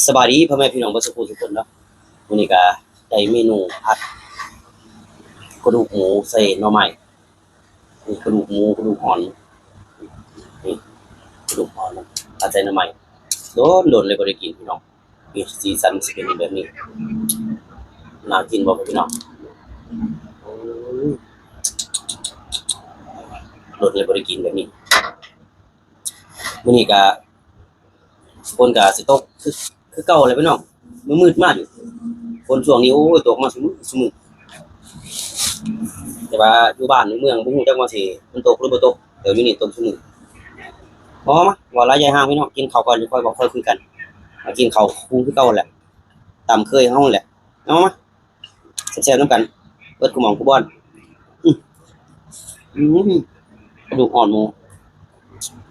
สบายดีพ่อแม่พี่น้องประชาชนทุกคนเนาะวันนี้ก็ได้เมนูผัดกระดูกหมูใส่หน่อไม้นี่กระดูกหมูกระดูกอ่อนนี่กระดูกอ่อนผัดใส่หน่อไม้โดนเลยบ่ได้กินพี่น้องนี่สีสันสิเป็นแบบนี้น่ากินบ่พี่น้องโดนเลยบ่ได้กินแบบนี้มื้อนี้ก็ฝนก็สิตกคือเก่าเลยพี่น้องมืดๆมากอยู่ฝนช่วงนี้โอ้ยตกมาซุมื้อแต่ว่าอยู่บ้านในเมืองบ่ฮู้จักว่าสิมันตกหรือบ่ตกเดี๋ยวอยู่นี่ตกซุมื้อพอมาว่าระยะห่างพี่น้องกินข้าวก่อนค่อยบอกค่อยคุยกันมากินข้าวคุคือเก่าแหละตามเคยเฮาแหละเอามาแซ่บๆนำกันเบิดกูหม่องกูบ่อนอื้อกระดูกอ่อนหมู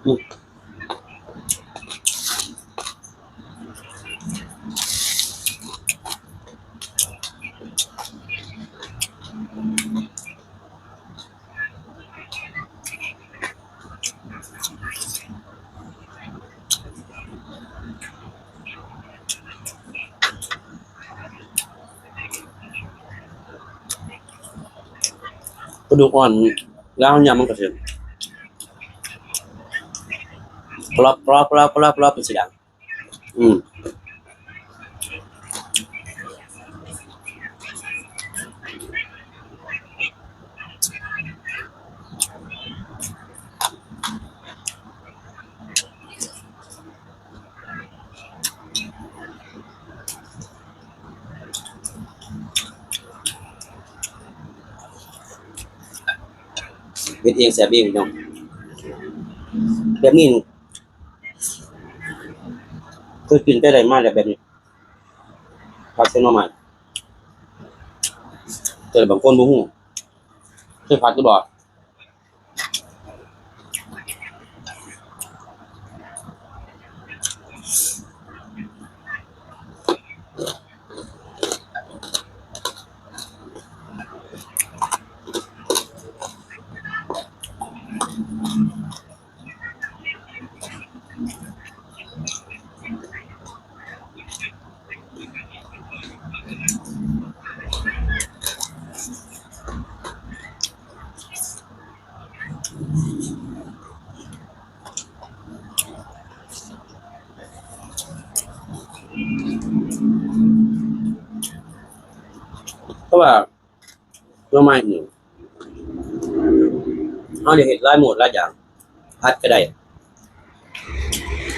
อื้อกระดูกอ่อนแล้วยำมันก็สิกรอบเป็นสีดำเฮ็ดเองแซ่บเองพี่น้องแบบนี้เคยกินแต่ได้มาแล้วแบบนี้ผัดเส้นหน่อไม้แต่บางคนบ่ฮู้เคยผัดหรือบ่เพราะว่าหน่อไม้นี่เฮาได้เฮ็ดหลายหมดหลายอย่างผัดก็ได้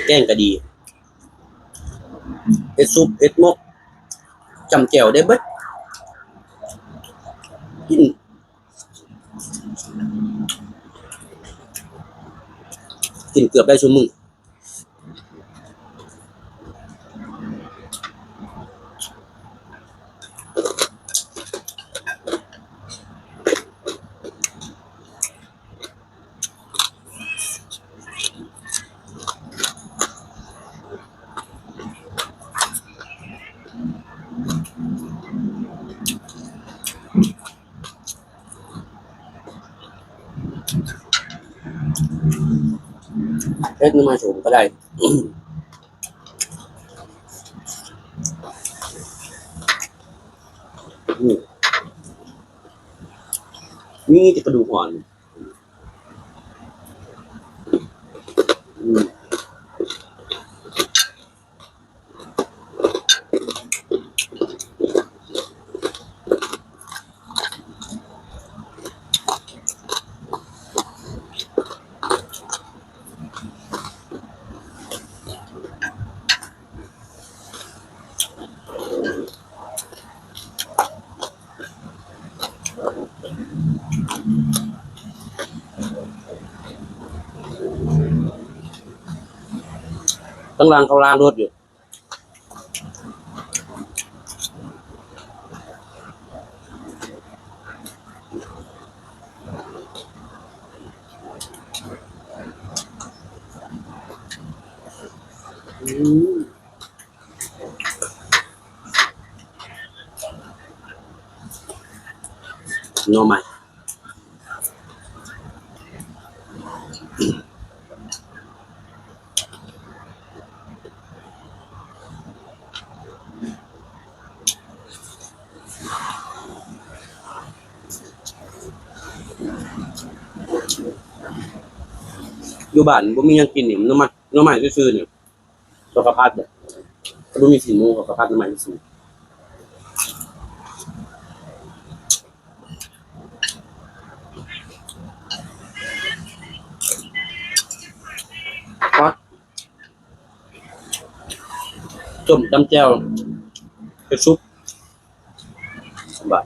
แกงก็ดีเฮ็ดซุปเฮ็ดหมกจำแจ่วได้เบิดกินกินเกือบได้ซุมื้อเฮ็ดหน่อไม้ส้มก็ได้มีแต่กระดูกอ่อนข้างล่างเขาล้างรถอยู่หน่อไม้ อยู่บ้านบ่มีหยังกินนี่หน่อไม้ซื่อๆนี่ก็กระพัดเนี่ยบ่มีสิหมูก็กระพัดหน่อไม้ซื่อครับต้มตำแจ่วเป็นซุปบาด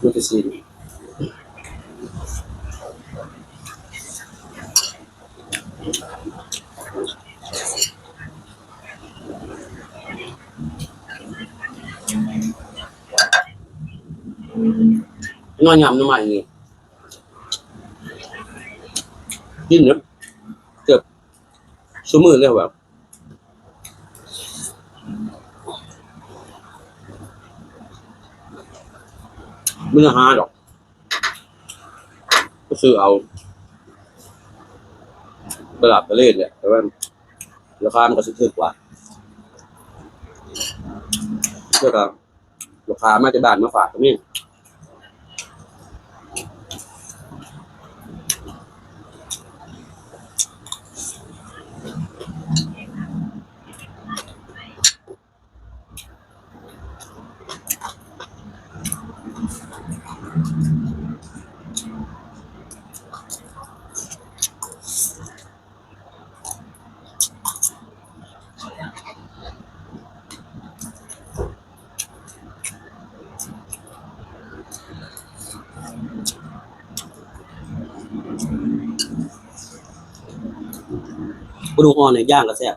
ดูสิสินอนยำหน่อไม้นี่กินเนอะเกือบชั่วโมงแล้วแบบไม่ต้องหาหรอกก็ซื้อเอาตลาดประเทศเนี่ยแต่ว่าราคามันก็ถูกกว่าเพื่อกับราคามาจากบ้านมาฝากตรงนี้กระดูกอ่อนเนี่ยย่างก็แซ่บ